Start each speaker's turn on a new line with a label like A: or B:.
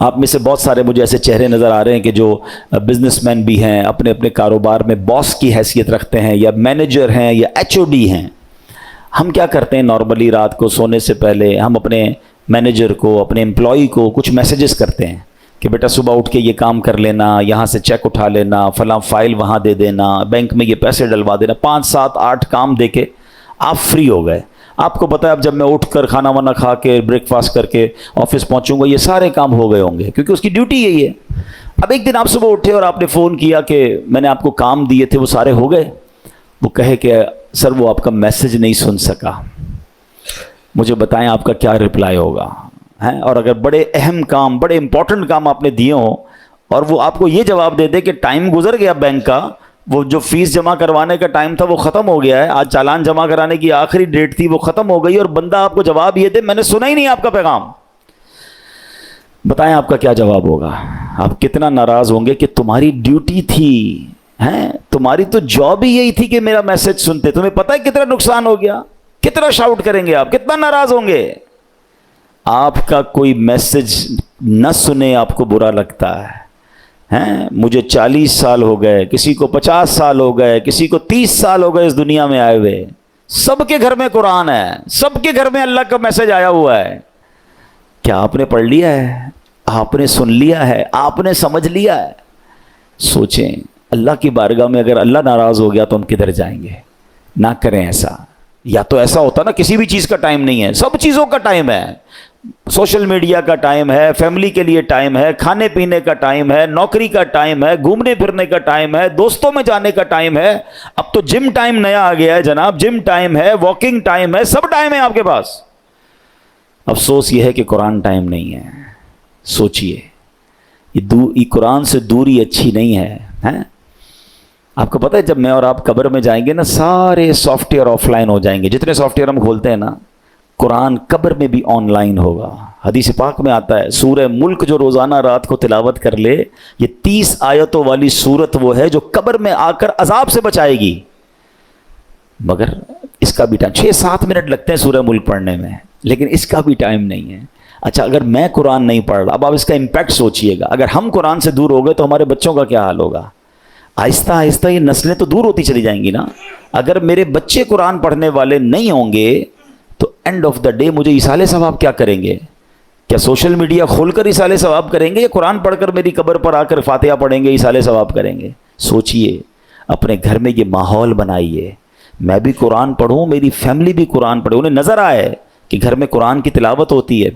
A: آپ میں سے بہت سارے مجھے ایسے چہرے نظر آ رہے ہیں کہ جو بزنس مین بھی ہیں، اپنے اپنے کاروبار میں باس کی حیثیت رکھتے ہیں، یا مینیجر ہیں، یا ایچ او ڈی ہیں۔ ہم کیا کرتے ہیں نارملی رات کو سونے سے پہلے ہم اپنے مینیجر کو، اپنے امپلائی کو کچھ میسیجز کرتے ہیں کہ بیٹا صبح اٹھ کے یہ کام کر لینا، یہاں سے چیک اٹھا لینا، فلاں فائل وہاں دے دینا، بینک میں یہ پیسے ڈلوا دینا۔ 5 7 8 کام دے کے آپ فری ہو گئے۔ آپ کو پتہ ہے اب جب میں اٹھ کر کھانا وانا کھا کے بریک فاسٹ کر کے آفس پہنچوں گا، یہ سارے کام ہو گئے ہوں گے، کیونکہ اس کی ڈیوٹی یہی ہے۔ اب ایک دن آپ صبح اٹھے اور آپ نے فون کیا کہ میں نے آپ کو کام دیے تھے وہ سارے ہو گئے، وہ کہے کہ سر وہ آپ کا میسج نہیں سن سکا، مجھے بتائیں آپ کا کیا رپلائی ہوگا؟ اور اگر بڑے اہم کام، بڑے امپورٹنٹ کام آپ نے دیے ہوں اور وہ آپ کو یہ جواب دے دے کہ ٹائم گزر گیا بینک کا، وہ جو فیس جمع کروانے کا ٹائم تھا وہ ختم ہو گیا ہے، آج چالان جمع کرانے کی آخری ڈیٹ تھی وہ ختم ہو گئی، اور بندہ آپ کو جواب یہ دے میں نے سنا ہی نہیں آپ کا پیغام، بتائیں آپ کا کیا جواب ہوگا؟ آپ کتنا ناراض ہوں گے کہ تمہاری ڈیوٹی تھی، تمہاری تو جاب ہی یہی تھی کہ میرا میسج سنتے۔ تمہیں پتہ ہے کتنا نقصان ہو گیا؟ کتنا شاؤٹ کریں گے آپ، کتنا ناراض ہوں گے؟ آپ کا کوئی میسج نہ سنے آپ کو برا لگتا ہے۔ مجھے 40 سال ہو گئے، کسی کو 50 سال ہو گئے، کسی کو 30 سال ہو گئے اس دنیا میں آئے ہوئے، سب کے گھر میں قرآن ہے، سب کے گھر میں اللہ کا میسج آیا ہوا ہے۔ کیا آپ نے پڑھ لیا ہے؟ آپ نے سن لیا ہے؟ آپ نے سمجھ لیا ہے؟ سوچیں، اللہ کی بارگاہ میں اگر اللہ ناراض ہو گیا تو ہم کدھر جائیں گے؟ نہ کریں ایسا۔ یا تو ایسا ہوتا نا کسی بھی چیز کا ٹائم نہیں ہے، سب چیزوں کا ٹائم ہے، سوشل میڈیا کا ٹائم ہے، فیملی کے لیے ٹائم ہے، کھانے پینے کا ٹائم ہے، نوکری کا ٹائم ہے، گھومنے پھرنے کا ٹائم ہے، دوستوں میں جانے کا ٹائم ہے، اب تو جم ٹائم نیا آ گیا ہے جناب، جم ٹائم ہے، واکنگ ٹائم ہے، سب ٹائم ہے آپ کے پاس۔ افسوس یہ ہے کہ قرآن ٹائم نہیں ہے۔ سوچئے، یہ قرآن سے دوری اچھی نہیں ہے۔ آپ کو پتہ ہے جب میں اور آپ قبر میں جائیں گے نا، سارے سافٹ ویئر آف لائن ہو جائیں گے، جتنے سافٹ ویئر ہم کھولتے ہیں نا، قرآن قبر میں بھی آن لائن ہوگا۔ حدیث پاک میں آتا ہے سورہ ملک جو روزانہ رات کو تلاوت کر لے، یہ 30 آیتوں والی سورت وہ ہے جو قبر میں آ کر عذاب سے بچائے گی، مگر اس کا بھی ٹائم 6-7 منٹ لگتے ہیں سورہ ملک پڑھنے میں، لیکن اس کا بھی ٹائم نہیں ہے۔ اچھا اگر میں قرآن نہیں پڑھ رہا، اب آپ اس کا امپیکٹ سوچئے گا، اگر ہم قرآن سے دور ہو گئے تو ہمارے بچوں کا کیا حال ہوگا؟ آہستہ آہستہ یہ نسلیں تو دور ہوتی چلی جائیں گی نا۔ اگر میرے بچے قرآن پڑھنے والے نہیں ہوں گے تو اینڈ آف دا ڈے مجھے ایصال ثواب کیا کریں گے؟ کیا سوشل میڈیا کھول کر ایصال ثواب کریں گے، یا قرآن پڑھ کر میری قبر پر آ کر فاتحہ پڑھیں گے ایصال ثواب کریں گے؟ سوچئے، اپنے گھر میں یہ ماحول بنائیے، میں بھی قرآن پڑھوں، میری فیملی بھی قرآن پڑھے، انہیں نظر آئے کہ گھر میں قرآن کی تلاوت ہوتی ہے۔